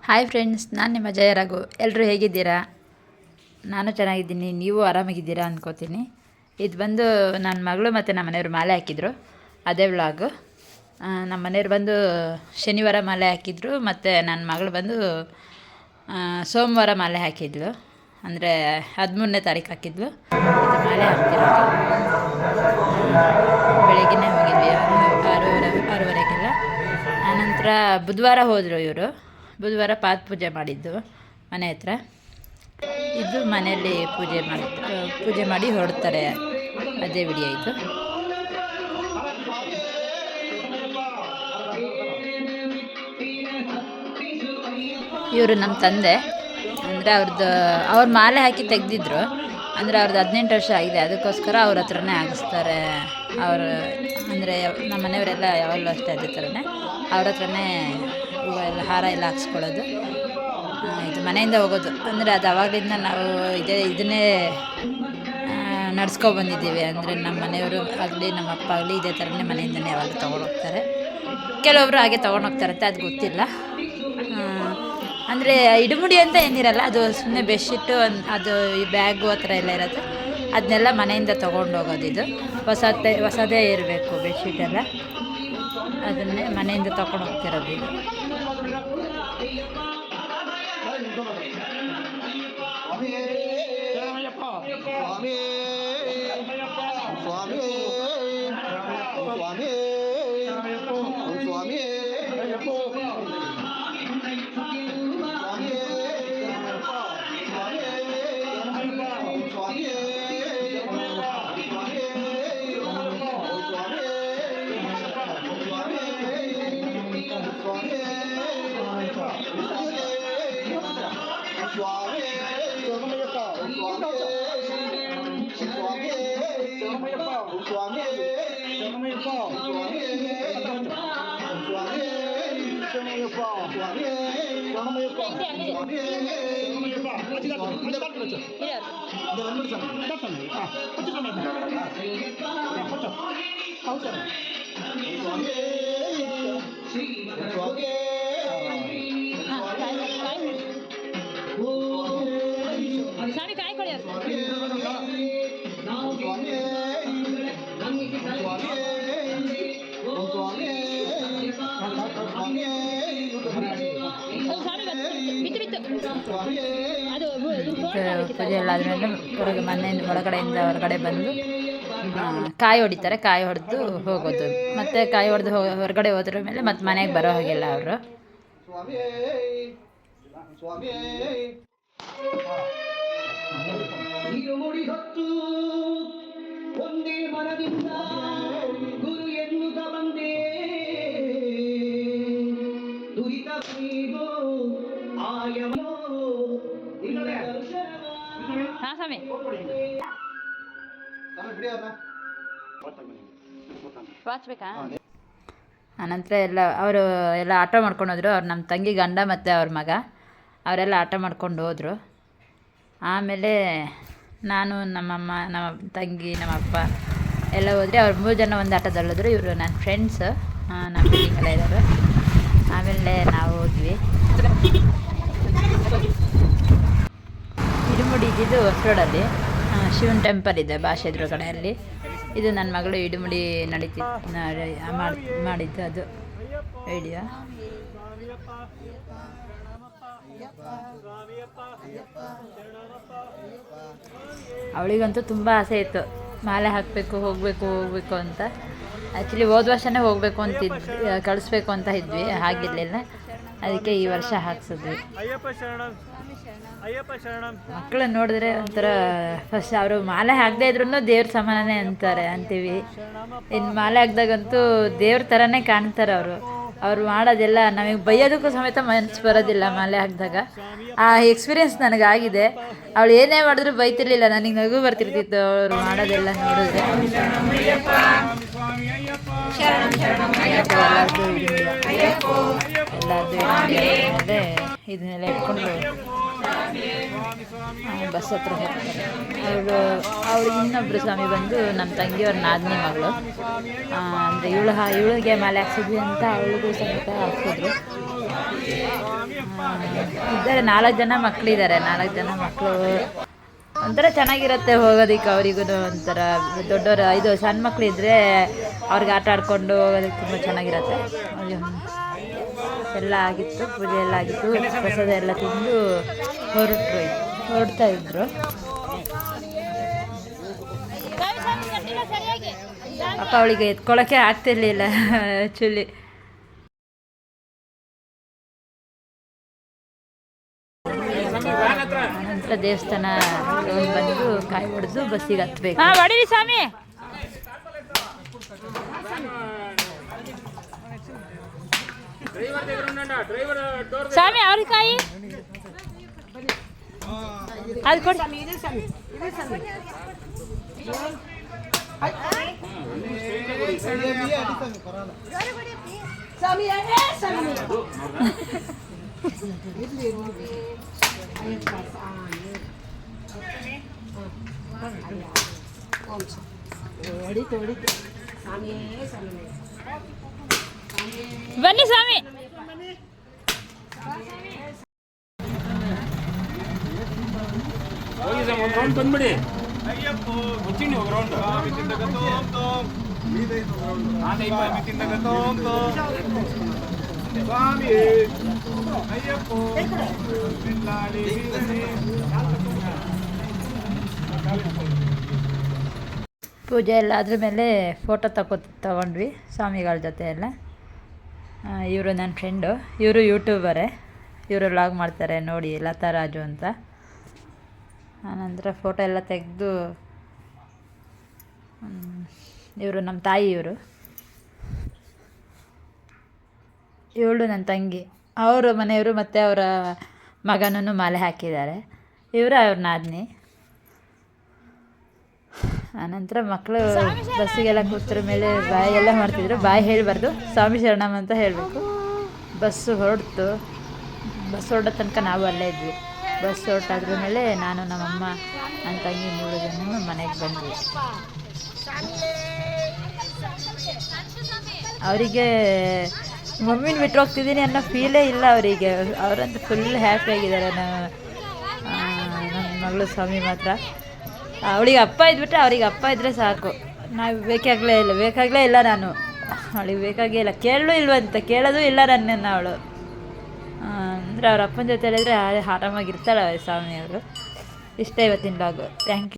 Hi friends, ನಾನು ನಿಮ್ಮ ಜಯ ರಘು. ಎಲ್ಲರೂ ಹೇಗಿದ್ದೀರಾ? ನಾನು ಚೆನ್ನಾಗಿದ್ದೀನಿ, ನೀವು ಆರಾಮಾಗಿದ್ದೀರಾ ಅಂದ್ಕೋತೀನಿ. ಇದು ಬಂದು ನನ್ನ ಮಗಳು ಮತ್ತು ನಮ್ಮ ಮನೆಯವರು ಮಾಲೆ ಹಾಕಿದ್ರು, ಅದೇ ವ್ಲಾಗು. ನಮ್ಮ ಮನೆಯವ್ರು ಬಂದು ಶನಿವಾರ ಮಾಲೆ ಹಾಕಿದ್ರು, ಮತ್ತು ನನ್ನ ಮಗಳು ಬಂದು ಸೋಮವಾರ ಮಾಲೆ ಹಾಕಿದ್ಲು, ಅಂದರೆ 13ನೇ ತಾರೀಕು ಹಾಕಿದ್ಲು. ಇದು ಮಾಲೆ ಹಾಕ್ತಿರೋದು. ಬೆಳಗ್ಗೆನೇ ಹೋಗಿದ್ವಿ, 6:30 ಆನಂತರ ಬುಧವಾರ ಹೋದರು ಇವರು. ಬುಧವಾರ ಪಾದ ಪೂಜೆ ಮಾಡಿದ್ದು ಮನೆ ಹತ್ರ. ಇದು ಮನೆಯಲ್ಲಿ ಪೂಜೆ ಮಾಡಿ ಹೊರಡ್ತಾರೆ, ಅದೇ ವಿಡಿಯೋ ಇದು. ಇವರು ನಮ್ಮ ತಂದೆ, ಅಂದರೆ ಅವ್ರ ಮಾಲೆ ಹಾಕಿ ತೆಗೆದಿದ್ರು, ಅಂದರೆ ಅವ್ರದ್ದು 18 ವರ್ಷ ಆಗಿದೆ, ಅದಕ್ಕೋಸ್ಕರ ಅವ್ರ ಹತ್ರನೇ ಹಾಕಿಸ್ತಾರೆ. ಅವರು ಅಂದರೆ ನಮ್ಮ ಮನೆಯವರೆಲ್ಲ ಯಾವಾಗಲೂ ಅಷ್ಟೇ, ಅದೇ ಥರನೇ ಅವ್ರ ಹತ್ರನೇ ಹೂವು ಎಲ್ಲ ಹಾರ ಎಲ್ಲ ಹಾಕ್ಸ್ಕೊಳ್ಳೋದು. ಇದು ಮನೆಯಿಂದ ಹೋಗೋದು, ಅಂದರೆ ಅದು ಆವಾಗಲಿಂದ ನಾವು ಇದನ್ನೇ ನಡ್ಸ್ಕೊಬಂದಿದ್ದೀವಿ. ಅಂದರೆ ನಮ್ಮ ಮನೆಯವರು ಆಗಲಿ ನಮ್ಮ ಅಪ್ಪ ಆಗಲಿ ಇದೇ ಥರನೇ ಮನೆಯಿಂದನೇ ಯಾವಾಗ ತೊಗೊಂಡೋಗ್ತಾರೆ. ಕೆಲವೊಬ್ಬರು ಹಾಗೆ ತೊಗೊಂಡೋಗ್ತಾರಂತೆ, ಅದು ಗೊತ್ತಿಲ್ಲ. ಅಂದರೆ ಇಡುಮುಡಿ ಅಂತ ಏನಿರಲ್ಲ, ಅದು ಸುಮ್ಮನೆ ಬೆಡ್ಶೀಟು, ಅದು ಈ ಬ್ಯಾಗು ಆ ಥರ ಎಲ್ಲ ಇರುತ್ತೆ, ಅದನ್ನೆಲ್ಲ ಮನೆಯಿಂದ ತೊಗೊಂಡೋಗೋದು. ಇದು ಹೊಸದೇ ಇರಬೇಕು ಬೆಡ್ಶೀಟೆಲ್ಲ, ಅದನ್ನೇ ಮನೆಯಿಂದ ತೊಗೊಂಡು ಹೋಗ್ತಿರೋದು ಇದು. ಪೂಜೆ ಎಲ್ಲ ಆದಮೇಲೆ ಹೊರಗಡೆಯಿಂದ ಹೊರಗಡೆ ಬಂದು ಕಾಯಿ ಹೊಡಿತಾರೆ. ಕಾಯಿ ಹೊಡೆದು ಹೋಗೋದು, ಮತ್ತು ಕಾಯಿ ಹೊಡೆದು ಹೊರಗಡೆ ಹೋದ್ರ ಮೇಲೆ ಮತ್ತೆ ಮನೆಗೆ ಬರೋ ಹಾಗಿಲ್ಲ ಅವರು. ಆನಂತರ ಅವರು ಎಲ್ಲ ಆಟ ಮಾಡ್ಕೊಂಡು ಹೋದರು. ಅವ್ರು ನಮ್ಮ ತಂಗಿ ಗಂಡ ಮತ್ತು ಅವ್ರ ಮಗ ಅವರೆಲ್ಲ ಆಟ ಮಾಡ್ಕೊಂಡು ಹೋದರು. ಆಮೇಲೆ ನಾನು, ನಮ್ಮಮ್ಮ, ನಮ್ಮ ತಂಗಿ, ನಮ್ಮಪ್ಪ ಎಲ್ಲ ಹೋದರೆ ಅವ್ರು 3 ಜನ ಒಂದು ಆಟದಲ್ಲಿದ್ರು. ಇವರು ನನ್ನ ಫ್ರೆಂಡ್ಸು, ನಮ್ಮ ಬಿಲ್ಡಿಂಗೆಲ್ಲ ಇರೋರು. ಆಮೇಲೆ ನಾವು ಹೋದ್ವಿ. ಇಡುಮುಡಿ ಇದ್ದಿದ್ದು ಹೊಸರೋಡಲ್ಲಿ ಶಿವನ ಟೆಂಪಲ್ ಇದೆ, ಭಾಷೆ ಎದುರುಗಡೆಯಲ್ಲಿ. ಇದು ನನ್ನ ಮಗಳು ಇಡುಮುಡಿ ಮಾಡಿದ್ದು ಅದು ವಿಡಿಯೋ. ಅವಳಿಗಂತೂ ತುಂಬ ಆಸೆ ಇತ್ತು, ಮಾಲೆ ಹಾಕಬೇಕು, ಹೋಗಬೇಕು ಅಂತ. ಆ್ಯಕ್ಚುಲಿ ಹೋದ ವರ್ಷನೇ ಹೋಗಬೇಕು ಕಳಿಸ್ಬೇಕು ಅಂತ ಇದ್ವಿ, ಆಗಿರಲಿಲ್ಲ. ಅದಕ್ಕೆ ಈ ವರ್ಷ ಹಾಕ್ಸಿದ್ವಿ. ಮಕ್ಕಳನ್ನ ನೋಡಿದ್ರೆ ಒಂಥರ ಫಸ್ಟ್ ಅವರು ಮಾಲೆ ಹಾಕದೇ ಇದ್ರೂ ದೇವ್ರ ಸಮಾನನೇ ಅಂತೀವಿ. ಇನ್ನು ಮಾಲೆ ಹಾಕ್ದಾಗಂತೂ ದೇವ್ರ ಥರನೇ ಕಾಣ್ತಾರೆ ಅವ್ರು ಮಾಡೋದೆಲ್ಲ. ನಮಗೆ ಬೈಯೋದಕ್ಕೂ ಸಮೇತ ಮನಸ್ಸು ಬರೋದಿಲ್ಲ ಮಾಲೆ ಹಾಕಿದಾಗ. ಆ ಎಕ್ಸ್ಪೀರಿಯೆನ್ಸ್ ನನಗಾಗಿದೆ. ಅವಳು ಏನೇ ಮಾಡಿದ್ರು ಬೈತಿರ್ಲಿಲ್ಲ, ನನಗೆ ನಗು ಬರ್ತಿರ್ತಿತ್ತು ಅವ್ರು ಮಾಡೋದೆಲ್ಲ ನೋಡಿದ್ರೆ. ಎಲ್ಲರದ್ದು ಇದನ್ನೆಲ್ಲ ಇಟ್ಕೊಂಡು ಬಸ್ ಹತ್ರ ಹೋಗ್ತಾರೆ. ಅವಳು ಇನ್ನೊಬ್ಬರು ಸ್ವಾಮಿ ಬಂದು ನಮ್ಮ ತಂಗಿಯವ್ರ ನಾದಿನಿ ಮಗಳು. ಅಂದರೆ ಇವಳಿಗೆ ಮಾಲೆ ಹಾಕ್ಸಿದ್ವಿ ಅಂತ ಅವಳಿಗೂ ಸಮೇತ ಹಾಕ್ಸಿದ್ರು. ಇದ್ದಾರೆ 4 ಜನ ಮಕ್ಕಳಿದ್ದಾರೆ. 4 ಜನ ಮಕ್ಕಳು ಒಂಥರ ಚೆನ್ನಾಗಿರುತ್ತೆ ಹೋಗೋದಕ್ಕೆ. ಅವರಿಗೂ ಒಂಥರ ದೊಡ್ಡವರು ಇದು ಸಣ್ಣ ಮಕ್ಕಳು ಇದ್ದರೆ ಅವ್ರಿಗೆ ಆಟ ಆಡ್ಕೊಂಡು ಹೋಗೋದಕ್ಕೆ ತುಂಬ ಚೆನ್ನಾಗಿರುತ್ತೆ. ಎಲ್ಲ ಆಗಿತ್ತು, ಪೂಜೆ ಎಲ್ಲ ಆಗಿತ್ತು, ಪ್ರಸಾದ ಎಲ್ಲ ತಿಂದು ಹೊರಡ್ತಾ ಇದ್ರು. ಅಪ್ಪ ಅವಳಿಗೆ ಎತ್ಕೊಳ್ಳೋಕ್ಕೆ ಆಗ್ತಿರ್ಲಿಲ್ಲ ಆ್ಯಕ್ಚುಲಿ. ನಂತರ ದೇವಸ್ಥಾನ ಬಂದು ಕಾಯಿ ಹೊಡೆದು ಬಸ್ಸಿಗೆ ಹತ್ಬೇಕು. ಹೊಡೀರಿ ಸ್ವಾಮಿ. ಸ್ವಾಮಿ ಅವ್ರಿಕಾಯಿ ಅದು ಕೊಡಿ. ಬನ್ನಿ ಸ್ವಾಮಿ. ಬಂದ್ಬಿಡಿ. ಪೂಜೆ ಎಲ್ಲ ಆದ್ರ ಮೇಲೆ ಫೋಟೋ ತಗೊಂಡ್ವಿ ಸ್ವಾಮಿಗಳ ಜೊತೆ ಎಲ್ಲ. ಇವರು ನನ್ನ ಫ್ರೆಂಡು, ಇವರು ಯೂಟ್ಯೂಬರೇ, ಇವರು ವ್ಲಾಗ್ ಮಾಡ್ತಾರೆ ನೋಡಿ, ಲತಾ ರಾಜು ಅಂತ. ಆನಂತರ ಫೋಟೋ ಎಲ್ಲ ತೆಗೆದು, ಇವರು ನಮ್ಮ ತಾಯಿ, ಇವಳು ನನ್ನ ತಂಗಿ, ಅವರು ಮನೆಯವರು ಮತ್ತು ಅವರ ಮಗನೂ ಮಾಲೆ ಹಾಕಿದ್ದಾರೆ. ಇವರು ಅವ್ರ ನಾದಿನಿ. ಆನಂತರ ಮಕ್ಕಳು ಬಸ್ಸಿಗೆಲ್ಲ ಕೂತರ ಮೇಲೆ ಬಾಯಿ ಎಲ್ಲ ಮಾಡ್ತಿದ್ರು. ಬಾಯಿ ಹೇಳಬಾರ್ದು, ಸ್ವಾಮಿ ಶರಣಮ್ ಅಂತ ಹೇಳಬೇಕು. ಬಸ್ಸು ಹೊರಡ್ತು. ಬಸ್ ಹೊರಡೋ ತನಕ ನಾವು ಅಲ್ಲೇ ಇದ್ವಿ. ಬಸ್ ಹೊರಟಾದ್ರ ಮೇಲೆ ನಾನು, ನಮ್ಮಮ್ಮ, ನನ್ನ ತಂಗಿ 3 ಜನ ಮನೆಗೆ ಬಂದ್ವಿ. ಅವರಿಗೆ ಮಮ್ಮಿನ ಬಿಟ್ಟು ಹೋಗ್ತಿದ್ದೀನಿ ಅನ್ನೋ ಫೀಲೇ ಇಲ್ಲ ಅವರಿಗೆ. ಅವರಂತೂ ಫುಲ್ ಹ್ಯಾಪಿಯಾಗಿದ್ದಾರೆ. ನನ್ನ ಮಗಳು ಸ್ವಾಮಿ ಮಾತ್ರ. ಅವಳಿಗೆ ಅಪ್ಪ ಇದ್ಬಿಟ್ರೆ, ಅವ್ರಿಗೆ ಅಪ್ಪ ಇದ್ದರೆ ಸಾಕು. ನಾವು ಬೇಕಾಗಲೇ ಇಲ್ಲ ನಾನು. ಅವಳಿಗೆ ಬೇಕಾಗೇ ಇಲ್ಲ, ಕೇಳಲೂ ಇಲ್ವಂತ, ಕೇಳೋದು ಇಲ್ಲ ನನ್ನನ್ನು ಅವಳು. ಅಂದರೆ ಅವ್ರ ಅಪ್ಪನ ಜೊತೆ ಹೇಳಿದ್ರೆ ಆರಾಮಾಗಿರ್ತಾಳೆ ಸ್ವಾಮಿಯವರು. ಇಷ್ಟ ಇವತ್ತಿನ ಬ್ಲಾಗು. Thank you.